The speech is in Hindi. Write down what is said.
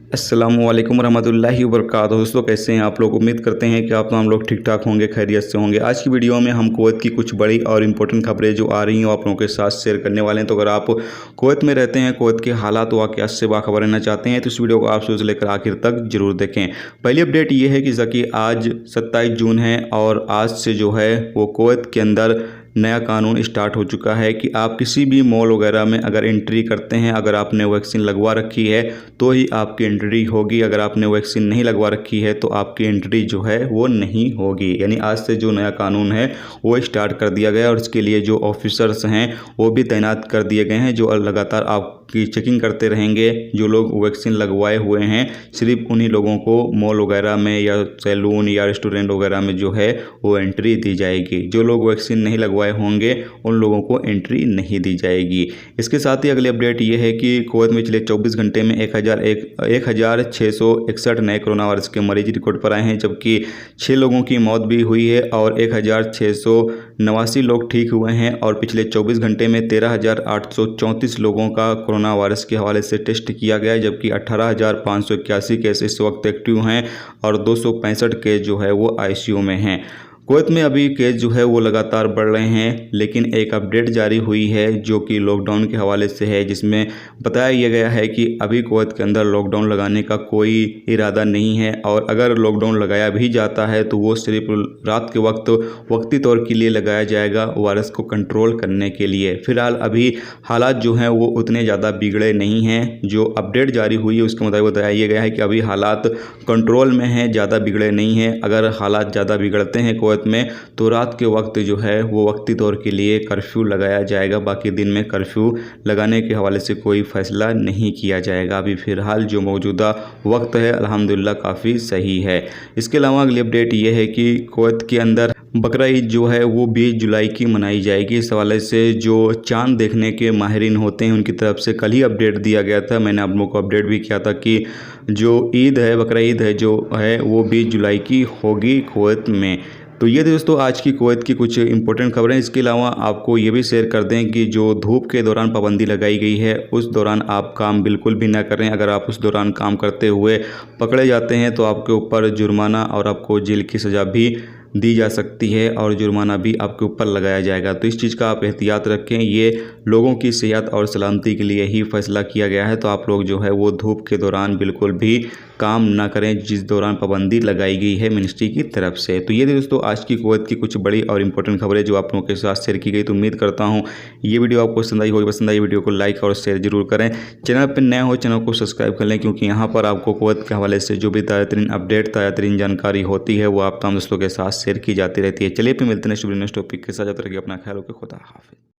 अस्सलामुअलैकुम वरहमतुल्लाहि वबरकातुहू। दोस्तों कैसे हैं आप लोग। उम्मीद करते हैं कि आप लोग ठीक ठाक होंगे, खैरियत से होंगे। आज की वीडियो में हम कुवैत की कुछ बड़ी और इंपॉर्टेंट खबरें जो आ रही हैं आप लोगों के साथ शेयर करने वाले हैं। तो अगर आप कुवैत में रहते हैं, कुवैत के हालात वाक़यात से बाखबर रहना चाहते हैं तो इस वीडियो को आप शुरू से लेकर आखिर तक जरूर देखें। पहली अपडेट ये है कि आज 27 जून है और आज से जो है वो कुवैत के अंदर नया कानून स्टार्ट हो चुका है कि आप किसी भी मॉल वगैरह में अगर एंट्री करते हैं, अगर आपने वैक्सीन लगवा रखी है तो ही आपकी एंट्री होगी। अगर आपने वैक्सीन नहीं लगवा रखी है तो आपकी एंट्री जो है वो नहीं होगी। यानी आज से जो नया कानून है वो स्टार्ट कर दिया गया और इसके लिए जो ऑफिसर्स हैं वो भी तैनात कर दिए गए हैं जो लगातार आपकी चेकिंग करते रहेंगे। जो लोग वैक्सीन लगवाए हुए हैं सिर्फ उन्हीं लोगों को मॉल वगैरह में या सैलून या रेस्टोरेंट वगैरह में जो है वो एंट्री दी जाएगी। जो लोग वैक्सीन नहीं लगवाए होंगे उन लोगों को एंट्री नहीं दी जाएगी। इसके साथ ही अगली अपडेट ये है कि कुवैत में पिछले 24 घंटे में 1661 नए कोरोना वायरस के मरीज रिकॉर्ड पर आए हैं, जबकि 6 लोगों की मौत भी हुई है और 1689 लोग ठीक हुए हैं। और पिछले 24 घंटे में 13,834 लोगों का कोरोना वायरस के हवाले से टेस्ट किया गया है, जबकि 18,581 केस इस वक्त एक्टिव हैं और 265 केस जो है वो ICU में हैं। कुवैत में अभी केस जो है वो लगातार बढ़ रहे हैं, लेकिन एक अपडेट जारी हुई है जो कि लॉकडाउन के हवाले से है, जिसमें बताया गया है कि अभी कुवैत के अंदर लॉकडाउन लगाने का कोई इरादा नहीं है और अगर लॉकडाउन लगाया भी जाता है तो वो सिर्फ रात के वक्त वक्ती तौर के लिए लगाया जाएगा, वायरस को कंट्रोल करने के लिए। फिलहाल अभी हालात जो हैं वो उतने ज़्यादा बिगड़े नहीं हैं। जो अपडेट जारी हुई है उसके मुताबिक बताया गया है कि अभी हालात कंट्रोल में हैं, ज़्यादा बिगड़े नहीं हैं। अगर हालात ज़्यादा बिगड़ते हैं कुवैत में तो रात के वक्त जो है वो वक्ती तौर के लिए कर्फ्यू लगाया जाएगा। बाकी दिन में कर्फ्यू लगाने के हवाले से कोई फैसला नहीं किया जाएगा। अभी फ़िलहाल जो मौजूदा वक्त है अल्हम्दुलिल्लाह काफ़ी सही है। इसके अलावा अगली अपडेट ये है कि कुवैत के अंदर बकरा ईद जो है वो 20 जुलाई की मनाई जाएगी। इस हवाले से जो चांद देखने के माहिरीन होते हैं उनकी तरफ से कल ही अपडेट दिया गया था। मैंने आप लोगों को अपडेट भी किया था कि जो ईद है, बकरा ईद है जो है वो 20 जुलाई की होगी कुवैत में। तो ये थी दोस्तों आज की कुवैत की कुछ इंपॉर्टेंट खबरें। इसके अलावा आपको ये भी शेयर कर दें कि जो धूप के दौरान पाबंदी लगाई गई है उस दौरान आप काम बिल्कुल भी ना करें। अगर आप उस दौरान काम करते हुए पकड़े जाते हैं तो आपके ऊपर जुर्माना और आपको जेल की सज़ा भी दी जा सकती है और जुर्माना भी आपके ऊपर लगाया जाएगा। तो इस चीज़ का आप एहतियात रखें। ये लोगों की सेहत और सलामती के लिए ही फैसला किया गया है। तो आप लोग जो है वो धूप के दौरान बिल्कुल भी काम ना करें जिस दौरान पाबंदी लगाई गई है मिनिस्ट्री की तरफ से। तो ये दोस्तों आज की कुवैत की कुछ बड़ी और इंपॉर्टेंट खबरें जो आप लोगों के साथ शेयर की गई। तो उम्मीद करता हूँ ये वीडियो आपको पसंद आई होगी। पसंद आई वीडियो को लाइक और शेयर जरूर करें। चैनल पर नए हो चैनल को सब्सक्राइब कर लें, क्योंकि यहाँ पर आपको कुवैत के हवाले से जो भी ताज़ा तरीन अपडेट, ताज़ा तरीन जानकारी होती है वो आप तमाम दोस्तों के साथ शेयर की जाती रहती है। चलिए फिर मिलते हैं नेक्स्ट टॉपिक के साथ। जब तक अपना ख्याल रखें। खुदा हाफिज़।